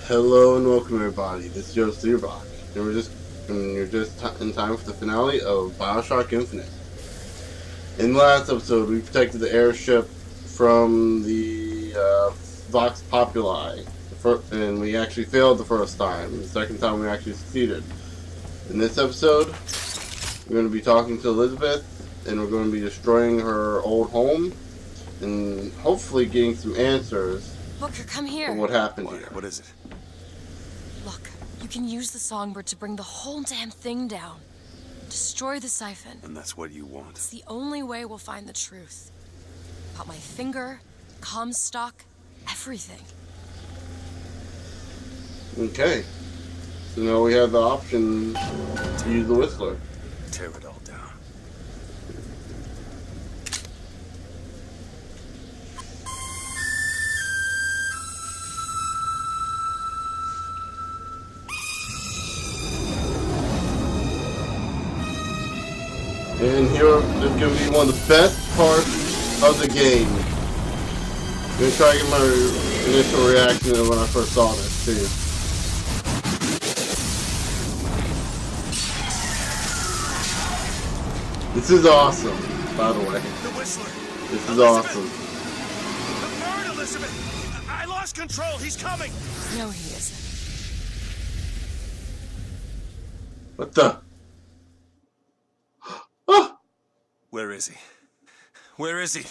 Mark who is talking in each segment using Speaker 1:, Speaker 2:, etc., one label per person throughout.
Speaker 1: Hello and welcome everybody. This is Joe Steerbach, and you're just in time for the finale of Bioshock Infinite. In the last episode, we protected the airship from the Vox Populi, and we actually failed the first time. The second time, we actually succeeded. In this episode, we're going to be talking to Elizabeth, and we're going to be destroying her old home, and hopefully getting some answers.
Speaker 2: Booker, come here.
Speaker 1: On what happened here.
Speaker 3: What is it?
Speaker 2: Look, you can use the songbird to bring the whole damn thing down. Destroy the siphon.
Speaker 3: And that's what you want?
Speaker 2: It's the only way we'll find the truth. About my finger, Comstock, everything.
Speaker 1: Okay. So now we have the option to use the Whistler.
Speaker 3: Tear it all down.
Speaker 1: And here is going to be one of the best parts of the game. I'm going to try to get my initial reaction when I first saw this, too. This is awesome, by the way.
Speaker 3: The Whistler.
Speaker 1: This is awesome.
Speaker 3: The bird, Elizabeth! I lost control. He's coming.
Speaker 2: No, he isn't.
Speaker 1: What the? Oh!
Speaker 3: Where is he? Where is he?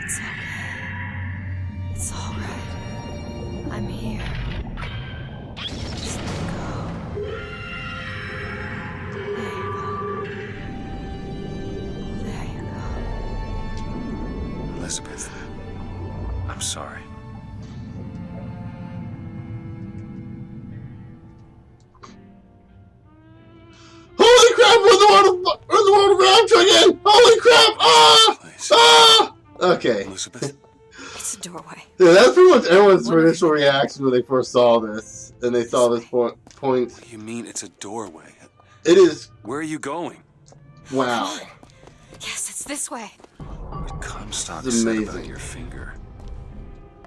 Speaker 2: It's okay. It's all right. I'm here. Just let go. There you go. There you go.
Speaker 3: Elizabeth, I'm sorry.
Speaker 1: Holy crap! We're the world of Rapture again! Holy crap! Ah!
Speaker 3: Please.
Speaker 1: Ah! Okay.
Speaker 3: Elizabeth?
Speaker 2: It's a doorway.
Speaker 1: Yeah, that's pretty much everyone's initial reaction when they first saw this, and they saw this point.
Speaker 3: What do you mean it's a doorway?
Speaker 1: It is,
Speaker 3: Where are you going?
Speaker 1: wow.
Speaker 2: Yes, it's this way.
Speaker 3: What Comstock
Speaker 1: This is
Speaker 3: said
Speaker 1: amazing.
Speaker 3: about your finger.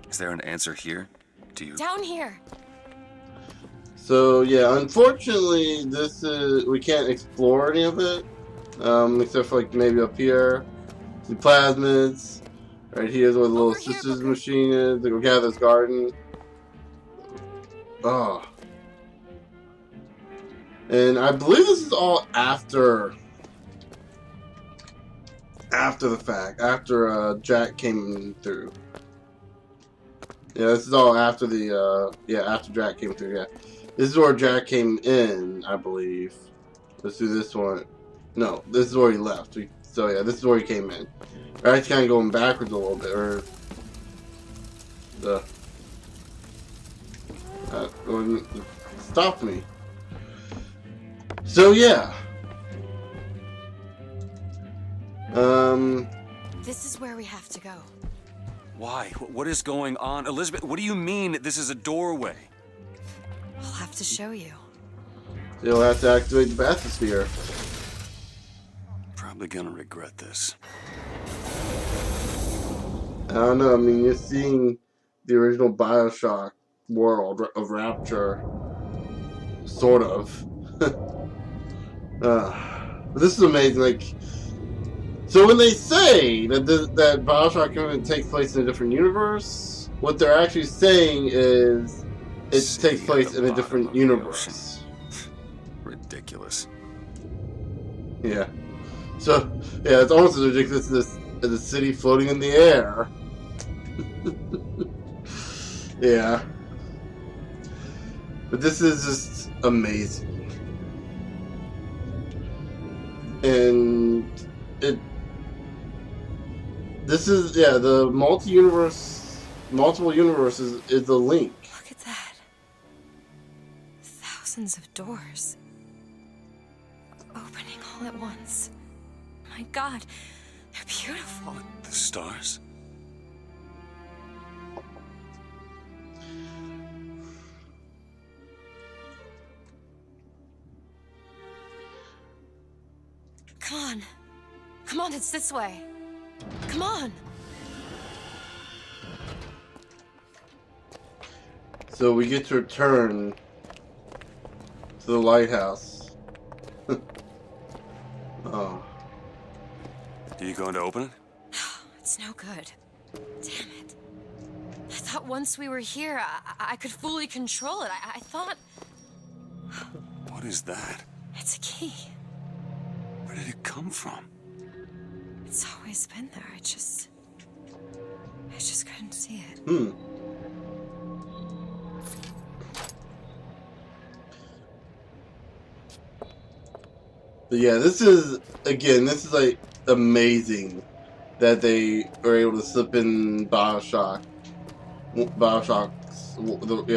Speaker 3: Is there an answer here? Do you...
Speaker 2: Down here.
Speaker 1: So yeah, unfortunately, we can't explore any of it, except for like maybe up here, the plasmids. Right here's where the little
Speaker 2: Over here,
Speaker 1: sister's
Speaker 2: Booker.
Speaker 1: machine is. The Gather's garden. Oh, and I believe this is all after the fact, after Jack came through. Yeah, this is all after after Jack came through. Yeah. This is where Jack came in, I believe. Let's do this one. No, this is where he left. So yeah, this is where he came in. We're actually kind of going backwards a little bit, or the stopped me. So yeah,
Speaker 2: This is where we have to go.
Speaker 3: Why? What is going on? Elizabeth, what do you mean this is a doorway?
Speaker 2: I'll have to show you.
Speaker 1: you'll have to activate the bathysphere.
Speaker 3: Probably gonna regret this.
Speaker 1: I don't know. I mean, you're seeing the original Bioshock world of Rapture, sort of. But this is amazing. Like, so when they say that that Bioshock Infinite takes place in a different universe, what they're actually saying is it
Speaker 3: City
Speaker 1: takes
Speaker 3: at
Speaker 1: place
Speaker 3: the
Speaker 1: in a
Speaker 3: bottom
Speaker 1: different
Speaker 3: of the
Speaker 1: universe.
Speaker 3: Ridiculous.
Speaker 1: Yeah. So yeah, it's almost as ridiculous as a city floating in the air. Yeah. But this is just amazing. And this is, yeah, the multiple universes is the link.
Speaker 2: Look at that. Thousands of doors. Opening all at once. My God, they're beautiful.
Speaker 3: The stars?
Speaker 2: Come on. Come on, it's this way. Come on.
Speaker 1: So we get to return to the lighthouse. Oh.
Speaker 3: Are you going to open it?
Speaker 2: It's no good. Damn it. I thought once we were here, I could fully control it. I thought...
Speaker 3: What is that?
Speaker 2: It's a key.
Speaker 3: Where did it come from?
Speaker 2: It's always been there. I just couldn't see it.
Speaker 1: But yeah, this is like amazing that they are able to slip in Bioshock's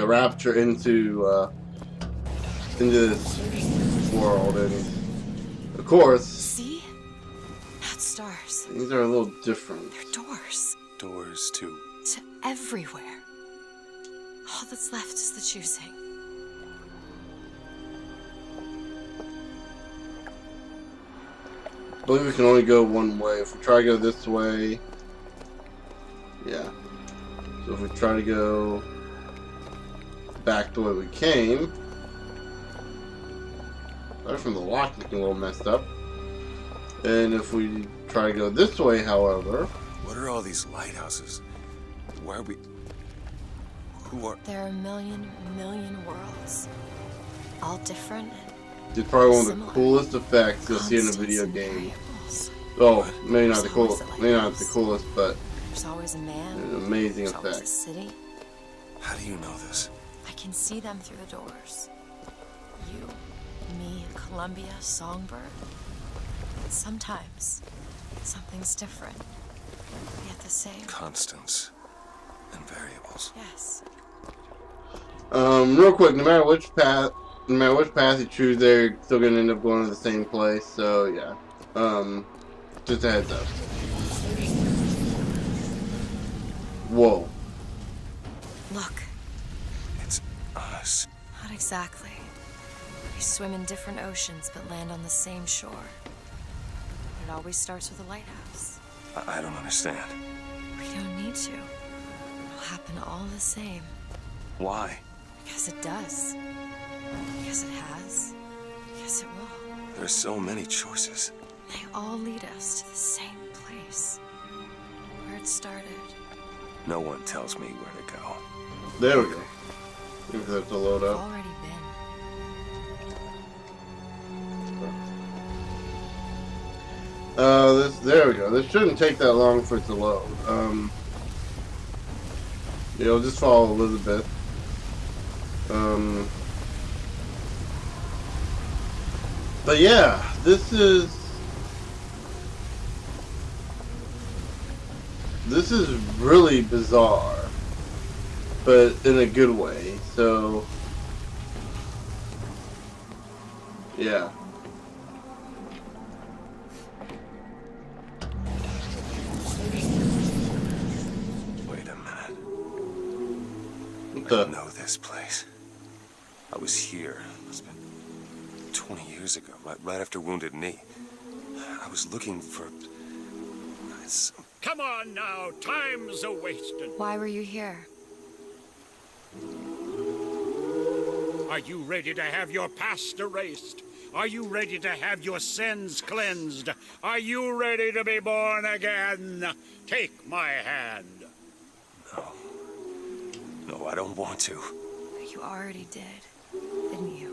Speaker 1: Rapture into this world, and of course,
Speaker 2: See? Not stars.
Speaker 1: things are a little different.
Speaker 2: They're doors.
Speaker 3: Doors to...
Speaker 2: To everywhere. All that's left is the choosing.
Speaker 1: I believe we can only go one way. If we try to go this way, yeah. So if we try to go back the way we came, sorry from the lock looking a little messed up. And if we try to go this way, however,
Speaker 3: What are all these lighthouses? Why are we... Who are...
Speaker 2: There are a million worlds. All different.
Speaker 1: it's probably one of the
Speaker 2: Similar.
Speaker 1: coolest effects you'll see in a video
Speaker 2: Constants and
Speaker 1: game.
Speaker 2: variables.
Speaker 1: Oh, maybe not the
Speaker 2: There's always
Speaker 1: coolest,
Speaker 2: a
Speaker 1: maybe not the
Speaker 2: lighthouse.
Speaker 1: coolest, but
Speaker 2: There's always a man.
Speaker 1: an amazing
Speaker 2: There's always a
Speaker 1: effect.
Speaker 2: city.
Speaker 3: How do you know this?
Speaker 2: I can see them through the doors. You, me, Columbia, Songbird. But sometimes, something's different. Yet the same.
Speaker 3: Constants and variables.
Speaker 2: Yes.
Speaker 1: Real quick, no matter which path you choose, they're still gonna end up going to the same place. So yeah, just a heads up. Whoa.
Speaker 2: Look,
Speaker 3: It's us.
Speaker 2: not exactly. We swim in different oceans but land on the same shore. It always starts with a lighthouse.
Speaker 3: I don't understand.
Speaker 2: We don't need to. It'll happen all the same.
Speaker 3: Why?
Speaker 2: Because it does. Because it has. Because it will.
Speaker 3: There's so many choices.
Speaker 2: They all lead us to the same place. Where it started.
Speaker 3: No one tells me where to go.
Speaker 1: There we go. If that's a load
Speaker 2: We've
Speaker 1: up.
Speaker 2: already been.
Speaker 1: There we go. This shouldn't take that long for it to load. You'll just follow Elizabeth. But yeah, this is really bizarre, but in a good way. So yeah.
Speaker 3: Wait a minute.
Speaker 1: What
Speaker 3: I
Speaker 1: the?
Speaker 3: know this place. I was here. It's been 20 years ago, right after Wounded Knee. I was looking for...
Speaker 4: Come on now, time's a-wasting.
Speaker 2: Why were you here?
Speaker 4: Are you ready to have your past erased? Are you ready to have your sins cleansed? Are you ready to be born again? Take my hand.
Speaker 3: No, I don't want to.
Speaker 2: You already did, didn't you?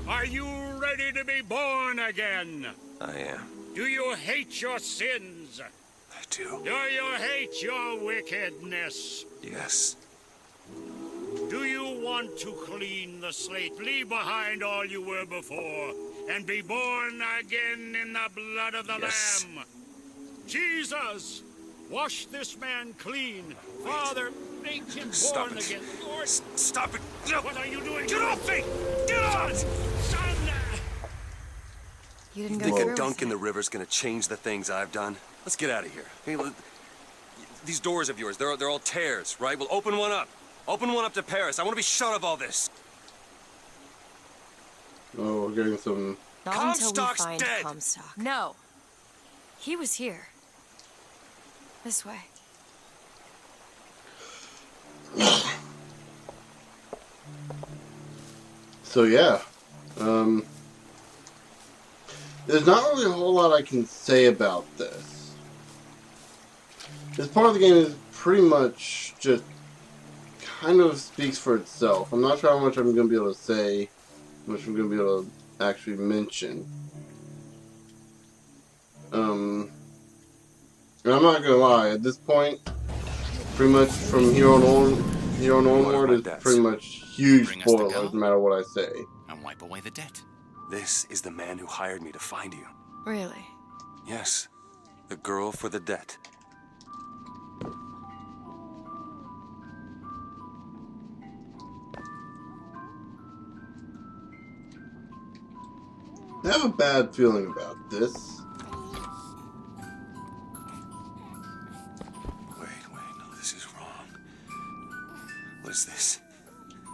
Speaker 4: Are you ready to be born again?
Speaker 3: I am.
Speaker 4: Do you hate your sins?
Speaker 3: I do.
Speaker 4: Do you hate your wickedness?
Speaker 3: Yes.
Speaker 4: Do you want to clean the slate, leave behind all you were before, and be born again in the blood of the
Speaker 3: Yes.
Speaker 4: Lamb? Jesus, wash this man clean. Father, make him
Speaker 3: Stop
Speaker 4: born
Speaker 3: it.
Speaker 4: again. Lord,
Speaker 3: Stop it! No.
Speaker 4: what are you doing?
Speaker 3: Get off me! Get on!
Speaker 4: Son!
Speaker 2: You didn't go
Speaker 3: Think
Speaker 2: through
Speaker 3: a dunk
Speaker 2: with
Speaker 3: in the
Speaker 2: it.
Speaker 3: river's gonna change the things I've done? Let's get out of here. Hey, these doors of yours, they're all tears, right? Well, open one up. Open one up to Paris. I want to be shut of all this.
Speaker 1: Oh, we're getting some.
Speaker 2: Not until we
Speaker 3: Comstock's
Speaker 2: find
Speaker 3: dead.
Speaker 2: Comstock. No. He was here. This way.
Speaker 1: So yeah, there's not really a whole lot I can say about this. This part of the game is pretty much just kind of speaks for itself. I'm not sure how much I'm going to be able to say, how much I'm going to be able to actually mention. And I'm not going to lie, at this point, pretty much from here on onward, it's pretty much huge
Speaker 5: Bring us the
Speaker 1: spoilers
Speaker 5: girl?
Speaker 1: no matter what I say.
Speaker 5: And wipe away the debt.
Speaker 3: This is the man who hired me to find you.
Speaker 2: Really?
Speaker 3: Yes, the girl for the debt.
Speaker 1: I have a bad feeling about this.
Speaker 3: Wait, no, this is wrong. What is this?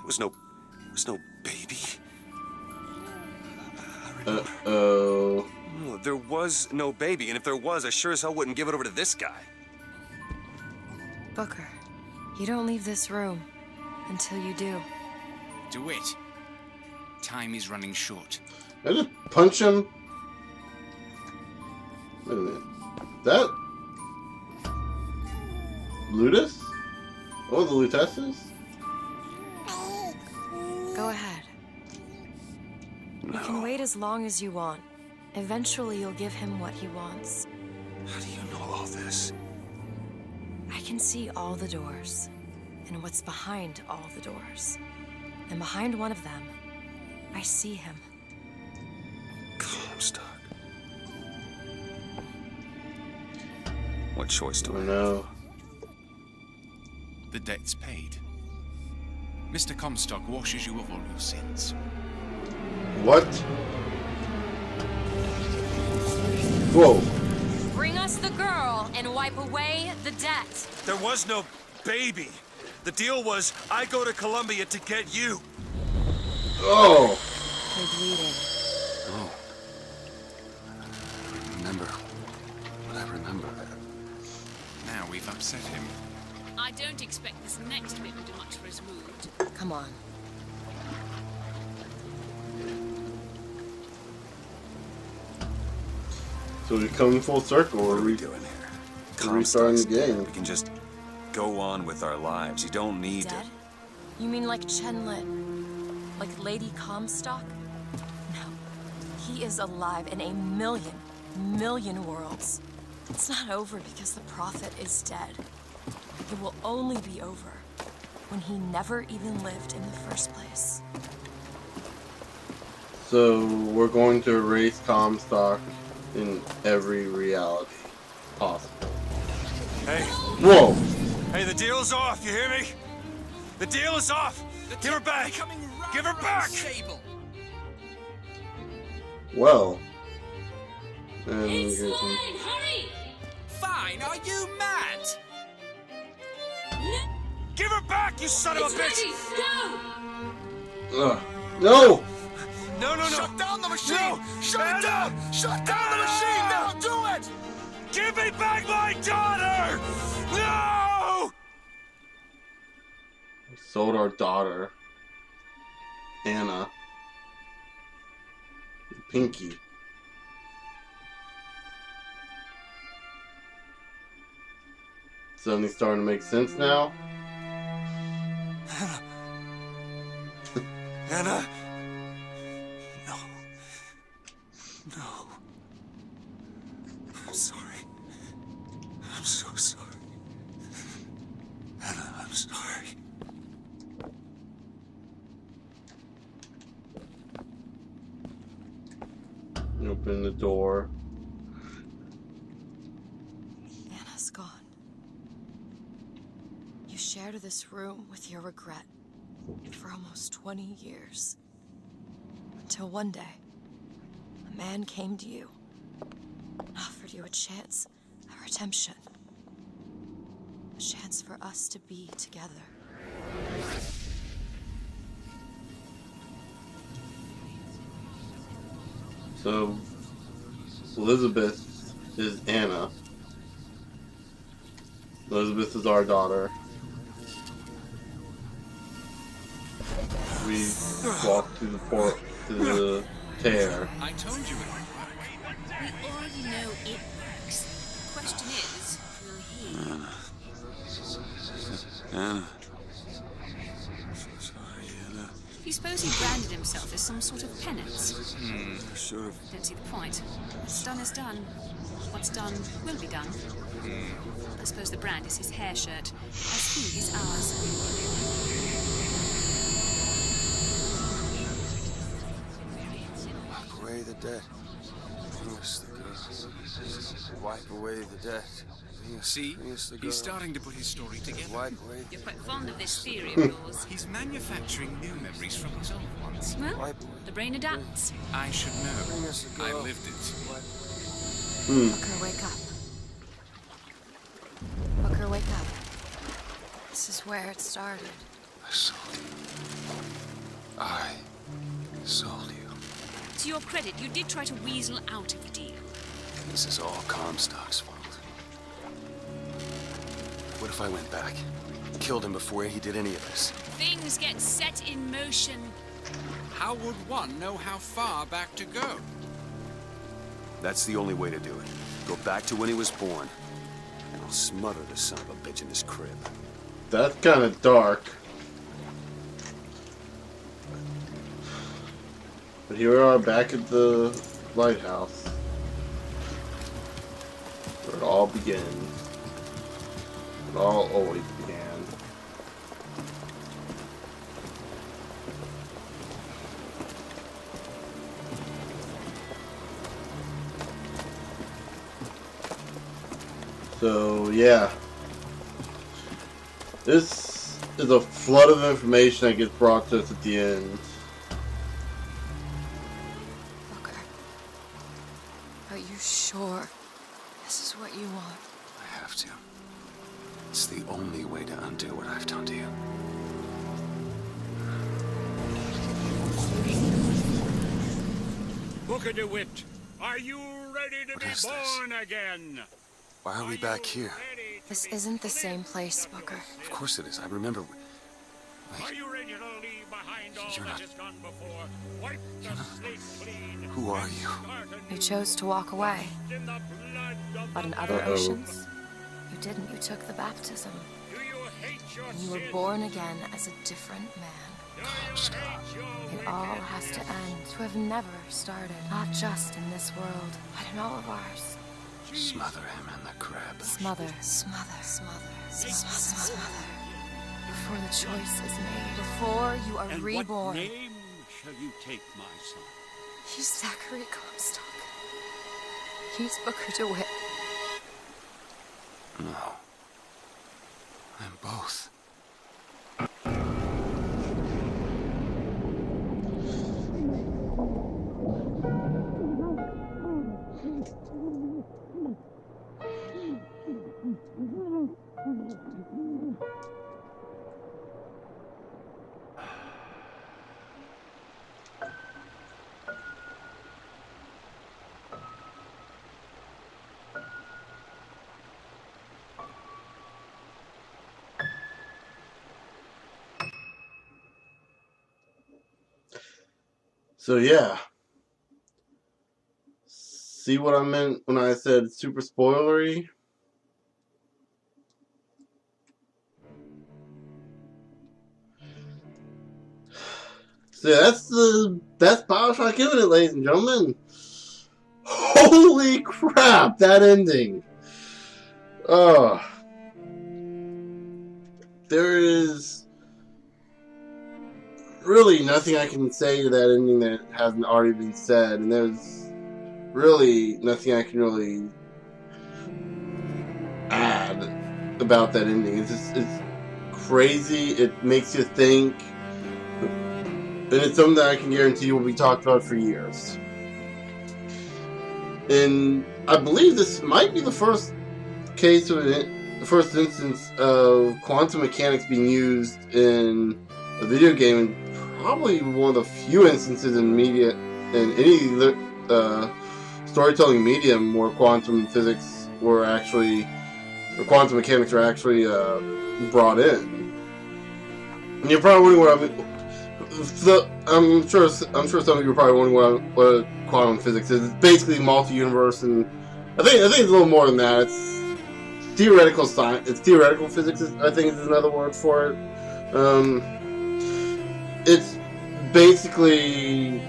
Speaker 3: It was no baby.
Speaker 1: Uh-oh.
Speaker 3: No, there was no baby, and if there was, I sure as hell wouldn't give it over to this guy.
Speaker 2: Booker, you don't leave this room until you do.
Speaker 5: DeWitt, time is running short.
Speaker 1: I just punch him? Wait a minute. That... Ludus? Oh, the Lutesses?
Speaker 2: Go ahead. You can
Speaker 3: No.
Speaker 2: wait as long as you want. Eventually, you'll give him what he wants.
Speaker 3: How do you know all this?
Speaker 2: I can see all the doors, and what's behind all the doors. And behind one of them, I see him.
Speaker 3: Comstock. What choice do
Speaker 1: Oh
Speaker 3: I have?
Speaker 1: no.
Speaker 5: The debt's paid. Mr. Comstock washes you of all your sins.
Speaker 1: What? Whoa.
Speaker 2: Bring us the girl and wipe away the debt.
Speaker 3: There was no baby. The deal was I go to Columbia to get you.
Speaker 1: Oh.
Speaker 2: You're bleeding.
Speaker 3: Oh. Remember what I remember.
Speaker 5: Now we've upset him.
Speaker 6: I don't expect this next bit will do much for his mood.
Speaker 2: Come on.
Speaker 1: So we come full circle.
Speaker 3: What
Speaker 1: We're
Speaker 3: are we doing here?
Speaker 1: restarting the
Speaker 3: Comstock's dead.
Speaker 1: game.
Speaker 3: We can just go on with our lives. You don't need
Speaker 2: Dead?
Speaker 3: to.
Speaker 2: You mean like Chen Lin? Like Lady Comstock? No. He is alive in a million worlds. It's not over because the Prophet is dead. It will only be over when he never even lived in the first place.
Speaker 1: So we're going to erase Comstock in every reality possible.
Speaker 3: Hey,
Speaker 1: Whoa!
Speaker 3: hey, the deal's off. You hear me? The deal is off. Give her back. Give her back.
Speaker 1: Well. And here's some...
Speaker 6: hurry!
Speaker 5: Fine, are you mad?
Speaker 3: Give her back, you son of a bitch.
Speaker 6: Go!
Speaker 1: No!
Speaker 3: No.
Speaker 5: Shut down the machine!
Speaker 3: No.
Speaker 5: Shut it down! Shut down the machine! Now do it!
Speaker 3: Give me back my daughter! No!
Speaker 1: We sold our daughter, Anna. Pinky. Suddenly starting to make sense now.
Speaker 3: Anna? No. I'm sorry. I'm so sorry. Anna, I'm sorry.
Speaker 1: Open the door.
Speaker 2: Anna's gone. You shared this room with your regret for almost 20 years. Until one day, a man came to you and offered you a chance at redemption. A chance for us to be together.
Speaker 1: So Elizabeth is Anna. Elizabeth is our daughter. We walk through the port to the tear.
Speaker 5: I told you it would work.
Speaker 6: We already know it works. The question is, will he?
Speaker 3: Anna. So sorry, Anna.
Speaker 6: Do you suppose he branded himself as some sort of penance?
Speaker 3: Sort of.
Speaker 6: Don't see the point. What's done is done. What's done will be done. I suppose the brand is his hair shirt, as he is ours.
Speaker 3: Wipe away the debt. Bring us the girl. Wipe away the debt.
Speaker 5: See,
Speaker 3: Bring us the girl.
Speaker 5: he's starting to put his story together.
Speaker 3: Wipe away
Speaker 6: You're quite fond of this theory of yours.
Speaker 5: He's manufacturing new memories from his old ones.
Speaker 6: Well,
Speaker 3: Wipe away.
Speaker 6: the brain adapts.
Speaker 5: I should know.
Speaker 3: Bring us the
Speaker 5: I
Speaker 3: girl.
Speaker 5: lived it.
Speaker 2: Booker, wake up. Booker, wake up. This is where it started.
Speaker 3: I sold you. I sold you.
Speaker 6: To your credit, you did try to weasel out of the deal.
Speaker 3: This is all Comstock's fault. What if I went back? Killed him before he did any of this?
Speaker 6: Things get set in motion.
Speaker 5: How would one know how far back to go?
Speaker 3: That's the only way to do it. Go back to when he was born, and I'll smother the son of a bitch in his crib.
Speaker 1: That's kind of dark. But here we are back at the lighthouse. Where it all begins. It all always began. So, yeah. This is a flood of information that gets brought to us at the end.
Speaker 2: Booker, are you sure this is what you want?
Speaker 3: I have to. It's the only way to undo what I've done to you.
Speaker 4: Booker DeWitt, are you ready to
Speaker 3: What
Speaker 4: be
Speaker 3: is this?
Speaker 4: born again?
Speaker 3: Why are we back here?
Speaker 2: This isn't the same place, Booker.
Speaker 3: Of course it is. I remember.
Speaker 4: Are
Speaker 3: Wait,
Speaker 4: you ready to leave behind all
Speaker 3: You're
Speaker 4: that
Speaker 3: not-
Speaker 4: has gone before? Wipe the slate clean.
Speaker 3: who are you?
Speaker 4: Start a
Speaker 2: You
Speaker 4: new
Speaker 2: chose to walk away,
Speaker 4: in the blood of
Speaker 2: but in
Speaker 4: the
Speaker 2: other
Speaker 4: Lamb.
Speaker 2: oceans, you didn't. You took the baptism.
Speaker 4: Do you hate your
Speaker 2: And you were
Speaker 4: sin?
Speaker 2: born again as a different man.
Speaker 4: Do you hate your
Speaker 2: It all has to end, to have never started. Not just in this world, but in all of ours.
Speaker 3: Smother him in the crib.
Speaker 2: Smother, smother, smother, smother, smother. Before the choice is made, before you are
Speaker 4: And
Speaker 2: reborn.
Speaker 4: what name shall you take, my son?
Speaker 2: He's Zachary Comstock. He's Booker DeWitt.
Speaker 3: No. I'm both.
Speaker 1: So yeah. See what I meant when I said super spoilery? So that's Bioshock Infinite, ladies and gentlemen. Holy crap, that ending. There is really nothing I can say to that ending that hasn't already been said, and there's really nothing I can really add about that ending. It's crazy. It makes you think, and it's something that I can guarantee will be talked about for years. And I believe this might be the first case of the first instance of quantum mechanics being used in a video game, and probably one of the few instances in media in any storytelling medium where quantum physics were actually, or quantum mechanics are actually brought in. And you're probably wondering what I'm sure some of you are probably wondering what quantum physics is. It's basically multi-universe, and I think it's a little more than that. It's theoretical science. It's theoretical physics. I think is another word for it. It's basically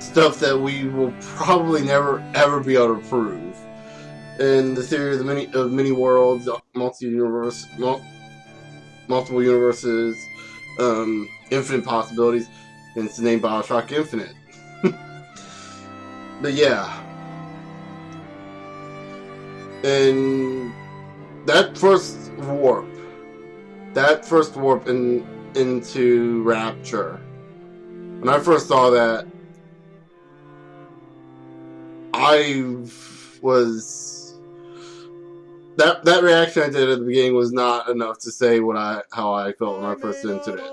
Speaker 1: stuff that we will probably never ever be able to prove. And the theory of the many worlds, multiple universes, infinite possibilities, and it's the name Bioshock Infinite. But yeah, and that first warp into Rapture. When I first saw that, that reaction I did at the beginning was not enough to say how I felt when I first entered it.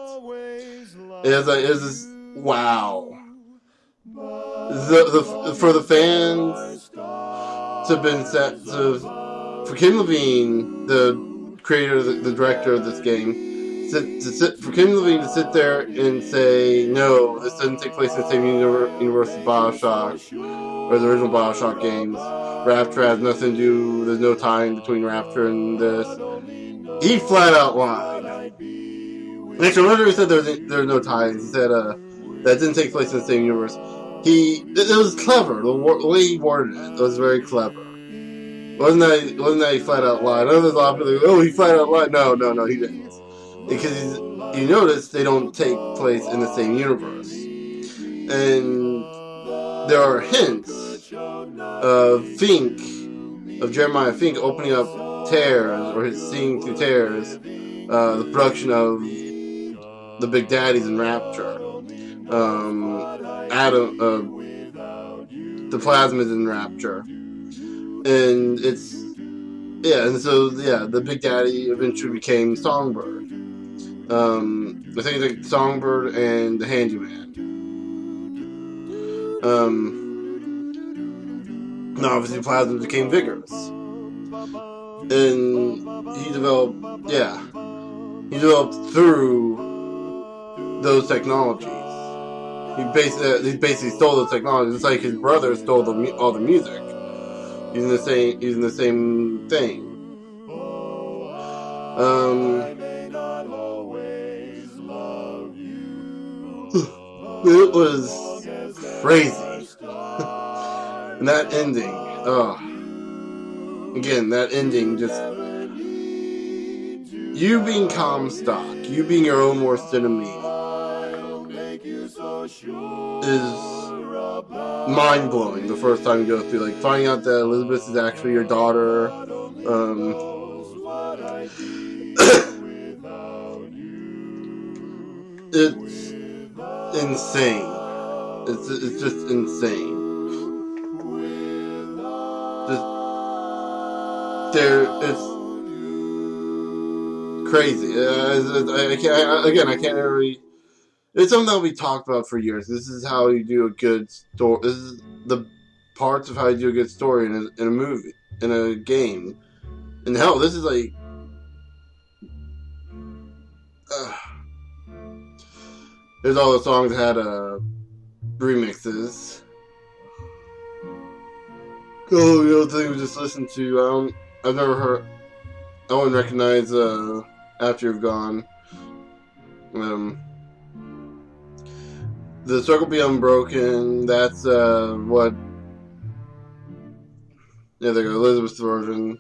Speaker 1: It was this wow. For the fans to have been set to, for Kim Levine, the creator, the director of this game, for Kim Levine to sit there and say, no, this doesn't take place in the same universe as Bioshock, or the original Bioshock games. Rapture has nothing to do, there's no tying between Rapture and this. He flat out lied. Actually, whenever he said there's no ties, he said that didn't take place in the same universe. It was clever. The way he worded it was very clever. Wasn't that he flat out lied? I know there's a lot of people like, oh, he flat out lied. No, he didn't. Because you notice they don't take place in the same universe. And there are hints of Jeremiah Fink opening up tears, or seeing through tears, the production of the Big Daddies in Rapture. The Plasmids in Rapture. And the Big Daddy eventually became Songbird. I think it's like Songbird and the Handyman. Now obviously Plasmids became Vigorous. And he developed through those technologies. He basically stole those technologies. It's like his brother stole all the music, using the same thing. It was crazy, and that ending. Again, that ending just. You being Comstock, you being your own worst enemy, is mind-blowing the first time you go through. Like, finding out that Elizabeth is actually your daughter. It's insane. It's just insane. It's crazy. I can't really. It's something that we talked about for years. This is how you do a good story. This is the parts of how you do a good story in a movie, in a game. And hell, this is like. There's all the songs that had remixes. Oh, the other thing we just listened to. I've never heard. I wouldn't recognize After You've Gone. The Circle Be Unbroken. That's what. Yeah, there you go. Elizabeth's version.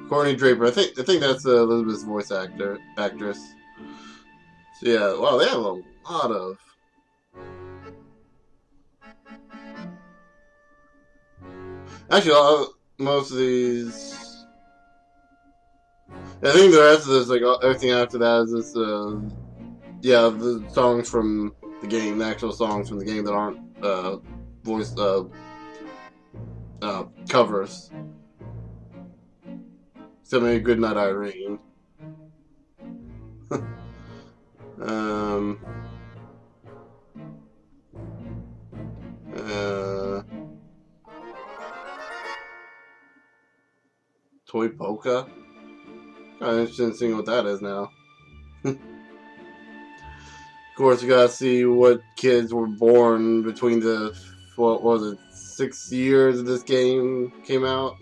Speaker 1: Courtney Draper. I think that's Elizabeth's voice actress. So yeah, wow, they have a lot of. Actually, most of these. I think the rest of this, like everything after that, is just the songs from the game, the actual songs from the game that aren't voice covers. Except maybe Goodnight Irene. Toy Polka. Kind of interested in seeing what that is now. Of course, you gotta see what kids were born between the, what was it, 6 years this game came out.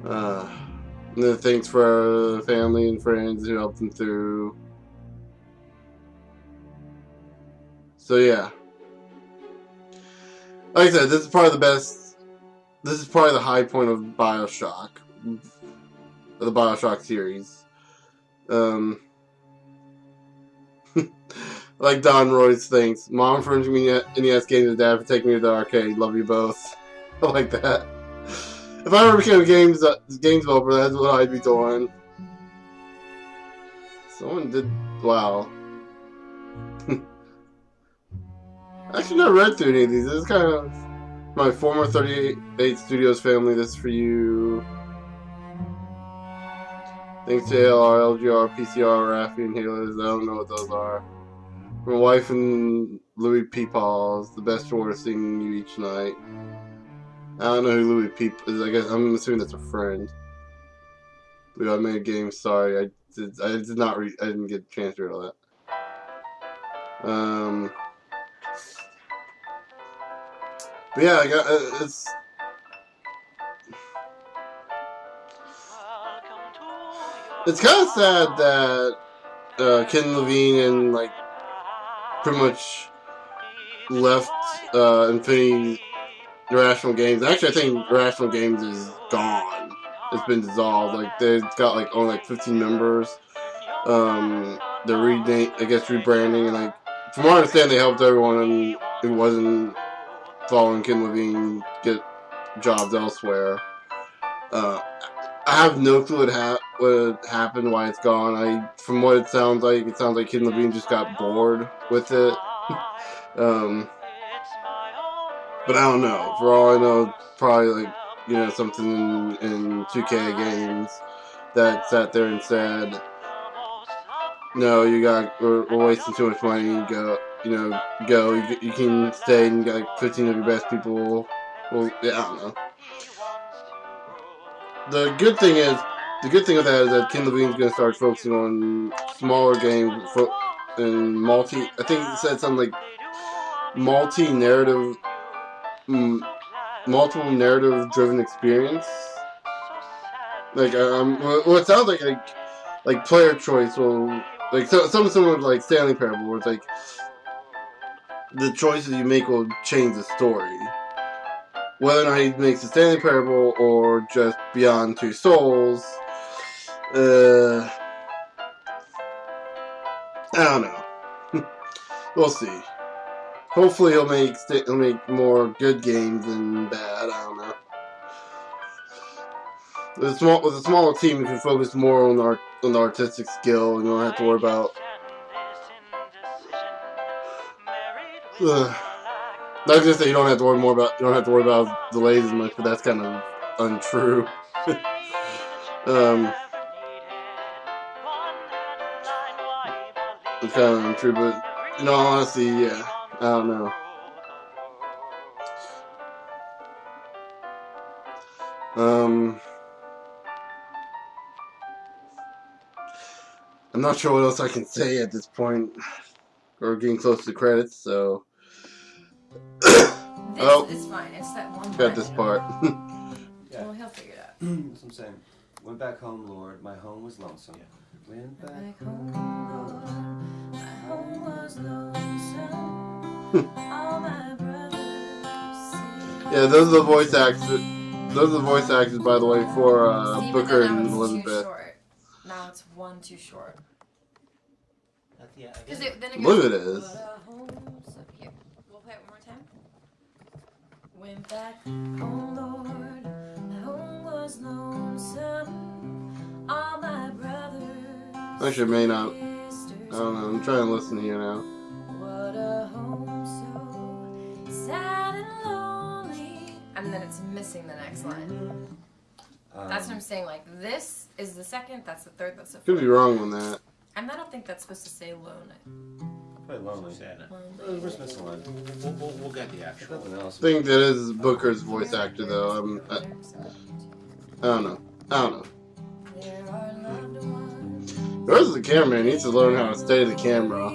Speaker 1: And then thanks for family and friends who helped them through. So yeah, like I said, this is probably the best. This is probably the high point of Bioshock, the Bioshock series. Like Don Royce thinks, Mom for me NES games and Dad for taking me to the arcade. Love you both. I like that. If I ever became a games developer, that's what I'd be doing. Someone did. Wow. I actually never read through any of these. This is kind of my former 38 Studios family. This is for you. Thanks to ALR, LGR, PCR, Raffi, and Halos. I don't know what those are. My wife and Louis Peepaws. The best reward of seeing you each night. I don't know who Louis Peep is. I guess I'm assuming that's a friend. Lou, I made a game. Sorry, I did not read. I didn't get a chance to read all that. But yeah, I got it's kind of sad that Ken Levine and like pretty much left Infinity Irrational Games. Actually, I think Irrational Games is gone. It's been dissolved. Like they've got like only like 15 members. They're rebranding, and like from what I understand, they helped everyone who wasn't following Ken Levine get jobs elsewhere. I have no clue what happened, why it's gone. From what it sounds like Ken Levine just got bored with it. But I don't know. For all I know, probably like something in 2K games that sat there and said, "No, we're wasting too much money. Go. You can stay and get like 15 of your best people." Well, yeah, I don't know. The good thing of that is that Ken Levine's going to start focusing on smaller games and multi. I think it said something like multi-narrative. Multiple narrative-driven experience. Like, it sounds like player choice will something similar to like Stanley Parable, where it's like the choices you make will change the story. Whether or not he makes the Stanley Parable or just Beyond Two Souls, I don't know. We'll see. Hopefully he'll make more good games than bad. I don't know. With a smaller team, you can focus more on the artistic skill, and you don't have to worry about. I was gonna say you don't have to worry about delays as much, but that's kind of untrue. It's kind of untrue, but in all honesty, yeah, I don't know. I'm not sure what else I can say at this point. We're getting close to the credits, so.
Speaker 2: It's fine. It's that one
Speaker 1: got this part.
Speaker 7: Yeah.
Speaker 2: Well, he'll figure it out.
Speaker 7: That's what I'm saying. Went back home, Lord. My home was lonesome. Yeah. Went back
Speaker 2: home,
Speaker 7: home.
Speaker 2: my home was lonesome. All my brothers.
Speaker 1: Yeah, those are the voice actors. Those are the voice actors, by the way, for Booker and Elizabeth.
Speaker 2: Now it's one too short.
Speaker 8: Yeah,
Speaker 2: Because then it
Speaker 1: Look
Speaker 2: goes.
Speaker 1: at this.
Speaker 2: Here, we'll play it one more time. Went back home, Lord. My home was lonesome. All my brothers.
Speaker 1: Actually, it may not. I don't know. I'm trying to listen here now.
Speaker 2: What a home so sad and lonely. And then it's missing the next line. That's what I'm saying. Like, this is the second, that's the third, that's the fourth.
Speaker 1: Could be wrong on that.
Speaker 2: And I don't think that's supposed to say lonely.
Speaker 7: Quite lonely.
Speaker 8: Sad.
Speaker 7: We're missing one.
Speaker 8: We'll get the actual.
Speaker 7: Nothing else.
Speaker 1: I think that is Booker's voice actor, though. I don't know. I don't know. The rest of the cameraman needs to learn how to stay the camera.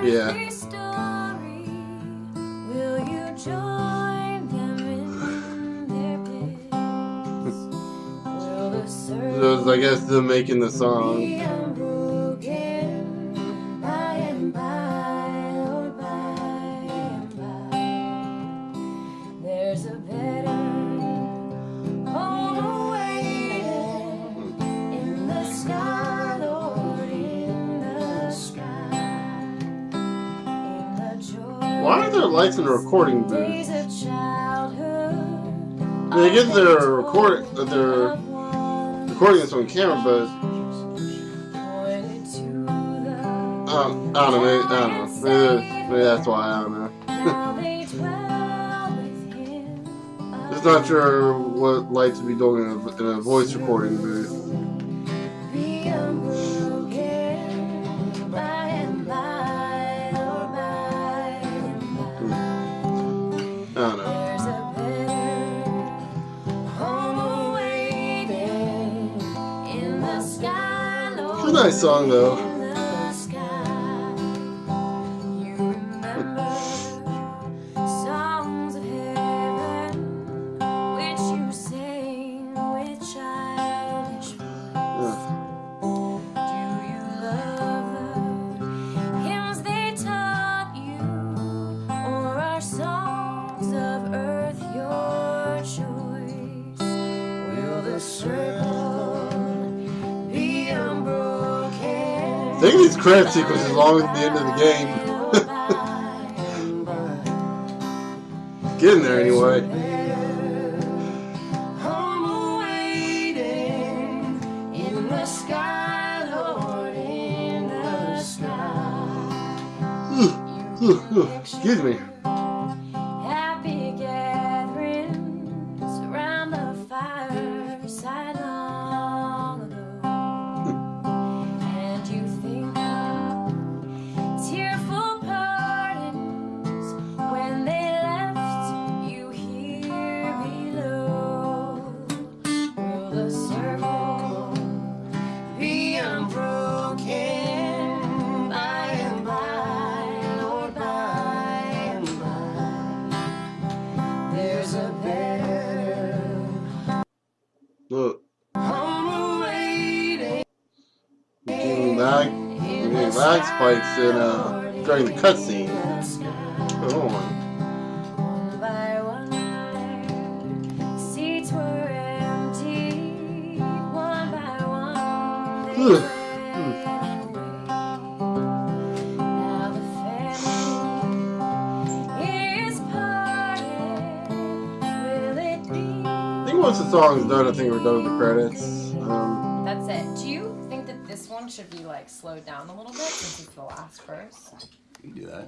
Speaker 1: Yeah. So I guess them making the song.
Speaker 2: There's a better home awaiting in the sky, Lord, in the sky. In the joy
Speaker 1: Why are there lights in a recording booth?
Speaker 2: days of childhood,
Speaker 1: They get their recording this on camera, but
Speaker 2: pointed to the
Speaker 1: I don't know. Maybe that's why. I don't know.
Speaker 2: now they dwell with him.
Speaker 1: Just not sure what lights would be doing in a voice recording booth.
Speaker 2: Be unbroken by and by, Lord, by and by.
Speaker 1: I don't know.
Speaker 2: There's a better home awaiting in the sky, Lord.
Speaker 1: It's a nice song, though.
Speaker 2: In the sky. You remember songs of heaven which you sang with childish voice. Do you love the hymns they taught you, or are songs of earth your choice? Will the circle be unbroken?
Speaker 1: I think these credit sequences long as the end of the game. Getting there anyway.
Speaker 2: Home awaiting in the sky, Lord, in the sky.
Speaker 1: Excuse me.
Speaker 2: Happy gatherings around the fireside long ago. And you think of tearful partings when they left you here below. Will the circle be unbroken by and by, Lord, by and by? There's a better
Speaker 1: Look,
Speaker 2: home awaiting.
Speaker 1: getting lag spikes during the cutscene. What's going on?
Speaker 2: One by one, their seats were empty. One by one, they
Speaker 1: Ugh.
Speaker 2: went away. Now the family is parted. Will it be?
Speaker 1: I think once the song's done, I think we're done with the credits.
Speaker 9: That's it. Do you think that this one should be like slowed down a little bit since it's the last verse?
Speaker 7: You can do that.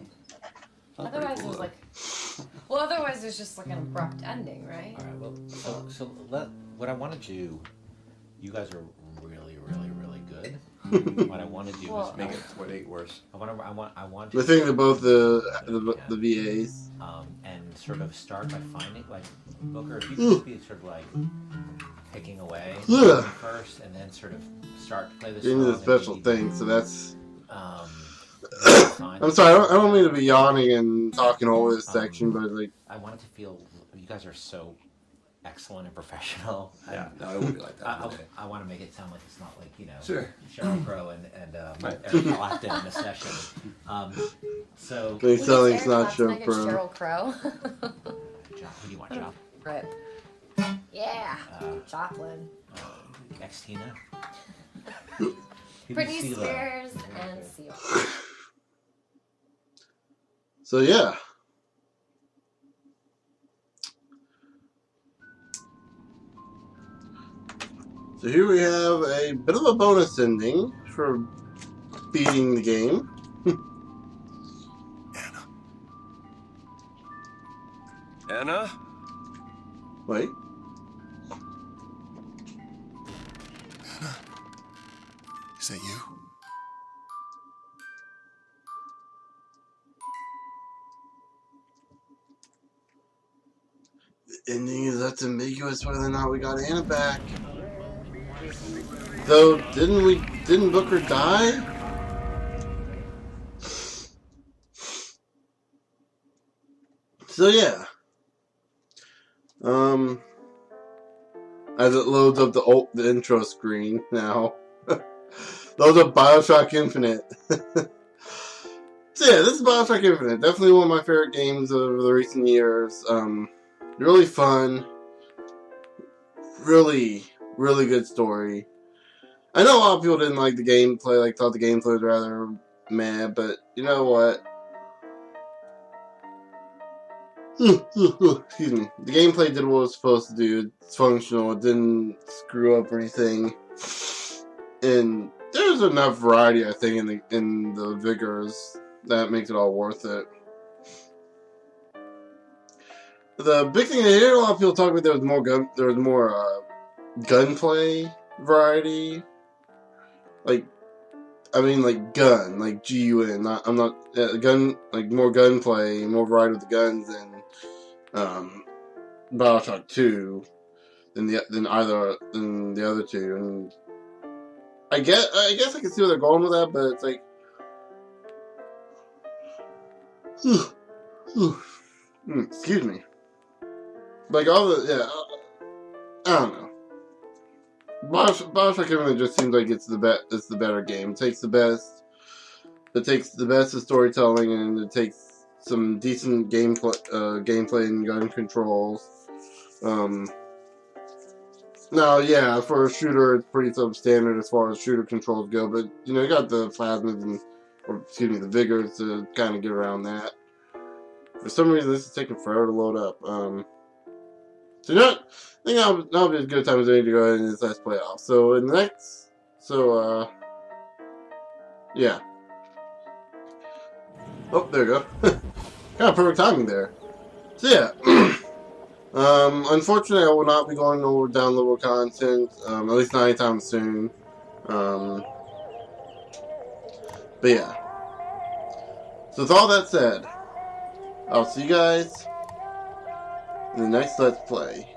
Speaker 9: Otherwise, there's like, well, otherwise there's just like an abrupt ending, right?
Speaker 8: All right. Well, what I want to do. You guys are really good. What I want to do
Speaker 9: Well,
Speaker 8: is
Speaker 7: Make it 28 worse.
Speaker 8: I want
Speaker 1: The thing that both the VAs.
Speaker 8: and sort of start by finding like Booker. If you could just be sort of like picking away
Speaker 1: Ugh.
Speaker 8: first, and then sort of start to play the
Speaker 1: Getting
Speaker 8: song.
Speaker 1: to the
Speaker 8: and
Speaker 1: special
Speaker 8: maybe,
Speaker 1: thing, so that's.
Speaker 8: fine.
Speaker 1: I'm sorry, I don't mean to be yawning and talking over this section, but like.
Speaker 8: I want it to feel. You guys are so excellent and professional.
Speaker 7: Yeah, no, it wouldn't be like that.
Speaker 8: I want to make it sound like it's not like
Speaker 7: Sure.
Speaker 8: Sheryl Crow and
Speaker 7: Right.
Speaker 8: Eric Clapton in the session. So
Speaker 1: They sound like it's not
Speaker 9: Eric
Speaker 1: Sheryl
Speaker 9: Clapton
Speaker 1: Crow.
Speaker 9: against Sheryl Crow.
Speaker 8: Who do you want, Job?
Speaker 9: Rip. Yeah. Joplin.
Speaker 8: Next Tina.
Speaker 9: Britney Spears and Seal.
Speaker 1: So yeah. So here we have a bit of a bonus ending for beating the game.
Speaker 3: Anna?
Speaker 1: Wait.
Speaker 3: Is that you?
Speaker 1: The ending is left ambiguous whether or not we got Anna back. Though, didn't Booker die? So yeah. As it loads up the intro screen now. Loads up Bioshock Infinite. So yeah, this is Bioshock Infinite. Definitely one of my favorite games of the recent years. Really fun. Really, really good story. I know a lot of people didn't like the gameplay, thought the gameplay was rather meh, but you know what? Excuse me. The gameplay did what it was supposed to do. It's functional. It didn't screw up or anything. And there's enough variety, I think, in the vigors that makes it all worth it. The big thing I hear a lot of people talk about, there was more gunplay variety. Gun, like GUN. I'm not gun, more gunplay, more variety with the guns than Bioshock 2 than the other two. And I guess I can see where they're going with that, but it's like, excuse me. Like all the I don't know. Bioshock Infinite just seems like it's the better game. It takes the best of storytelling, and it takes some decent gameplay and gun controls. Now, yeah, for a shooter, it's pretty substandard as far as shooter controls go, but you know, you got the plasmas the vigors to kind of get around that. For some reason, this is taking forever to load up. So you know what? I think that'll be as good a time as any to go ahead and let's play off. So in the next, yeah. Oh, there you go. Kind of perfect timing there. So yeah. Unfortunately, I will not be going over downloadable content, at least not anytime soon. But yeah. So with all that said, I'll see you guys in the next Let's Play.